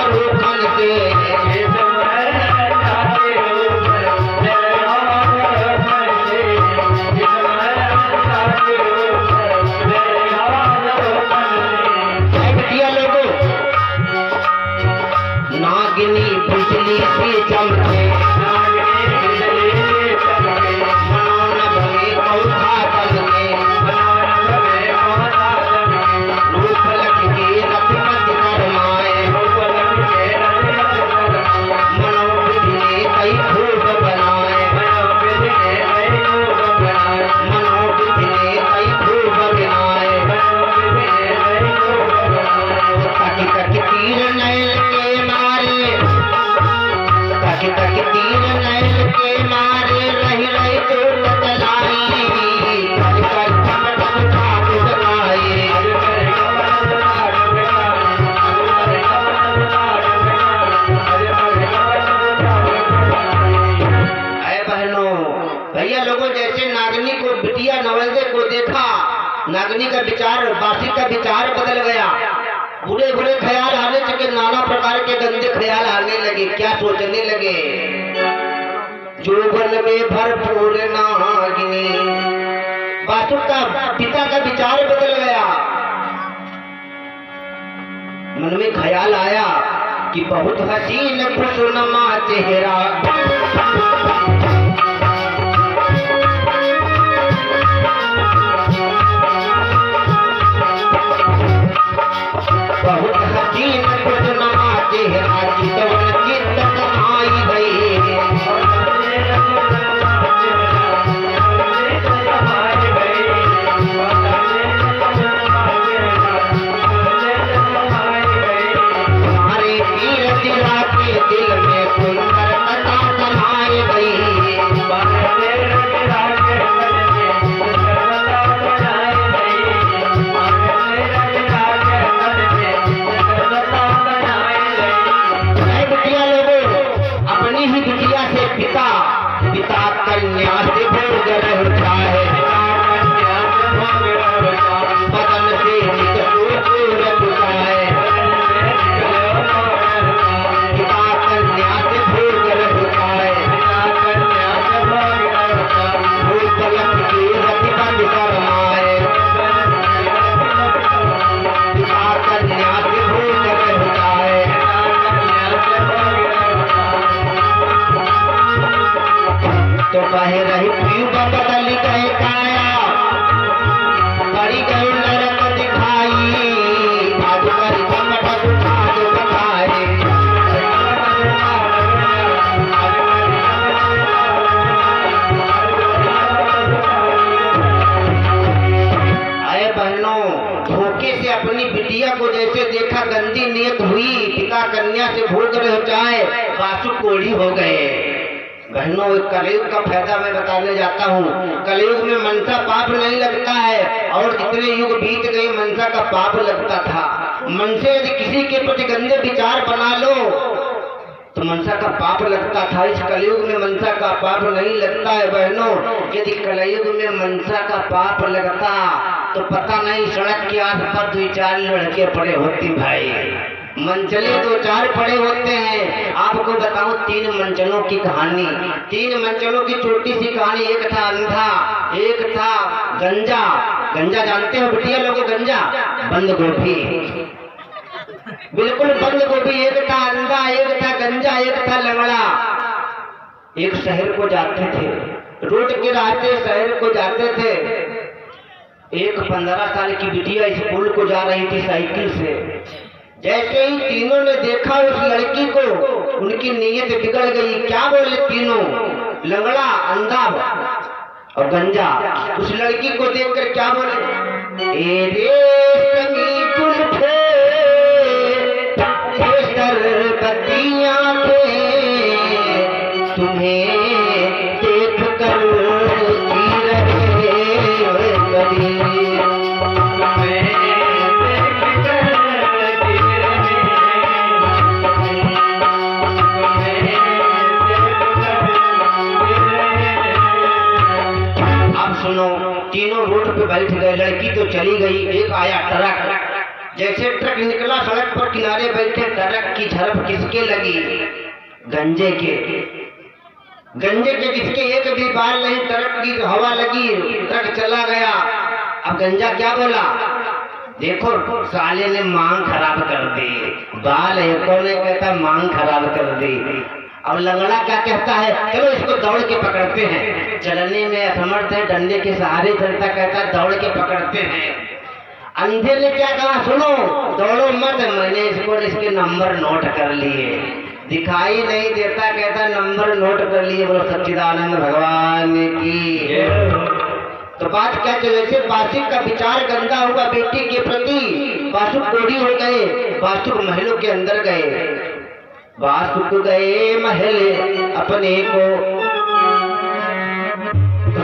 रूखन से नागिनी बिजली सी चमके मनोन भवे कौथा तलके रूप लखके रथ पथ करमाए मनोविधि ने कई खूब बनाए मनोविधि ने कई खूब बनाए कट कट तीर नैल के मारे कट कट तीर नैल के मारे रही रही चोट चलाई कट कट चमटम ठाक बनाए अरे बहनों भैया लोगों, जैसे नागनी को बिटिया नवलदे को देखा, नागनी का विचार वासी का विचार बदल गया। बुरे बुरे ख्याल आने लगे, नाना प्रकार के गंदे ख्याल आने लगे। क्या सोचने लगे? जोबन में भरपूर नागिनी। वासु का पिता का विचार बदल गया। मन में ख्याल आया कि बहुत हसीन खुशनुमा चेहरा, बहुत हसीन खुशनुमा चेहरा, चितवन चित्त समाई गई। सारे तीर तिरा के दिल में सुंदर कथा समाई गई। पिता कन्या से भोग रहता है, बदन से रखता है। पिता कन्या से भोग रहता है, भूत लख के रथ बंद करवाए। पिता कन्या से भोग रहता है। तो कहे रही पीयूष बदल गए काया, बड़ी गई नरक दिखाई। आज करी चमटक ठाक बताए। अरे बहनों, धोखे से अपनी बिटिया को जैसे देखा गंदी नियत हुई, पिता कन्या से भोग रह जाए, वासु कोढ़ी हो गए। बहनों, कलयुग का फायदा मैं बताने जाता हूँ। कलयुग में मनसा पाप नहीं लगता है, और जितने युग बीत गए मनसा का पाप लगता था। मन से यदि किसी के प्रति गंदे विचार बना लो तो मनसा का पाप लगता था। इस कलयुग में मनसा का पाप नहीं लगता है। बहनों, यदि कलयुग में मनसा का पाप लगता तो पता नहीं सड़क के आसपास 2-4 लड़के पड़े होती भाई। मंचले 2-4 पड़े होते हैं। आपको बताऊं 3 मंचलों की कहानी, 3 मंचलों की छोटी सी कहानी। एक था अंधा, एक था गंजा। गंजा जानते हो बिटिया लोगों? गंजा बंद गोभी, बिल्कुल बंद गोभी। एक था अंधा, एक था गंजा, एक था लंगड़ा। एक शहर को जाते थे, रोड के रास्ते शहर को जाते थे। एक 15 साल की बिटिया स्कूल को जा रही थी साइकिल से। जैसे ही तीनों ने देखा उस लड़की को, उनकी नीयत बिगड़ गई। क्या बोले तीनों? लंगड़ा, अंधा और गंजा। उस लड़की को देखकर क्या बोले? ए रेशमी जुल्फे, सरबती आंखें, तुम्हें देख कर जी रहे कभी। सुनो, तीनों रोड पे बैठ गए। लड़की तो चली गई। एक आया ट्रक, जैसे ट्रक निकला सड़क पर किनारे बैठे, ट्रक की झड़प किसके लगी? गंजे के। गंजे के किसके एक भी बाल नहीं, ट्रक की हवा लगी, ट्रक चला गया। अब गंजा क्या बोला? देखो साले ने मांग खराब कर दी, बाल है कौन ने कहता मांग खराब कर दी। अब लंगड़ा क्या कहता है? चलो इसको दौड़ के पकड़ते हैं। चलने में असमर्थ है, डंडे के सहारे चलता, कहता दौड़ के पकड़ते हैं। अंधे ने क्या कहा? सुनो दौड़ो मत, मैंने इसके नंबर नोट कर लिए। दिखाई नहीं देता, कहता नंबर नोट कर लिए। बोलो सच्चिदानंद भगवान की। तो बात क्या चले? जैसे बासुक का विचार गंदा हुआ बेटी के प्रति, बासुक कोढ़ी हो गए, बासुक महलों के अंदर गए। बासुक गए महल अपने को,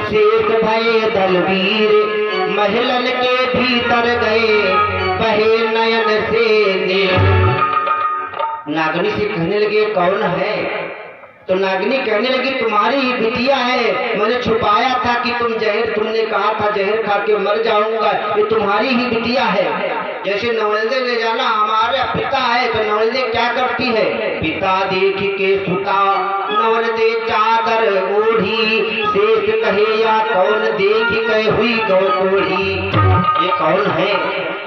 शेष भये दलवीर महलन के भीतर गए, बहे नयन से नीर। नागनी से कहने लगे कौन है? तो नागनी कहने लगी तुम्हारी ही बिटिया है, मैंने छुपाया था कि तुमने कहा था जहर खा के मर जाऊंगा, ये तुम्हारी ही बिटिया है। जैसे नवलदे ने जाना हमारे पिता है, तो नवलदे क्या करती है? पिता देख के सुता नवलदे चादर ओढ़ी, शेष कहे या कौन देख के हुई गौ कोढ़ी। ये कौन है?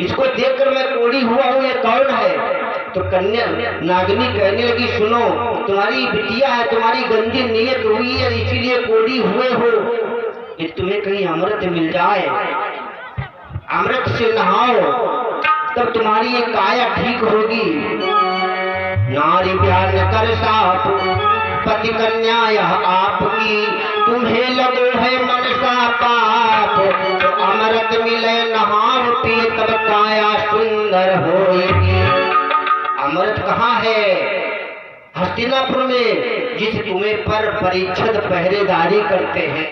इसको देखकर मैं कोढ़ी हुआ हूँ, ये कौन है? तो कन्या नागनी कहने लगी सुनो तुम्हारी बिटिया है, तुम्हारी गंदी नीयत हुई है, इसीलिए कोढ़ी हुए हो। कि तुम्हें कहीं अमृत मिल जाए, अमृत से नहाओ, तब तुम्हारी ये काया ठीक होगी। नारी ब्याह न कर साप, पति कन्या यह आपकी, तुम्हें लगो है मनसा पाप। तो अमृत मिले नहाओ पी, तब काया सुंदर होएगी। अमृत कहाँ है? हस्तिनापुर में, जिस तुम्हें पर परिच्छद पहरेदारी करते हैं।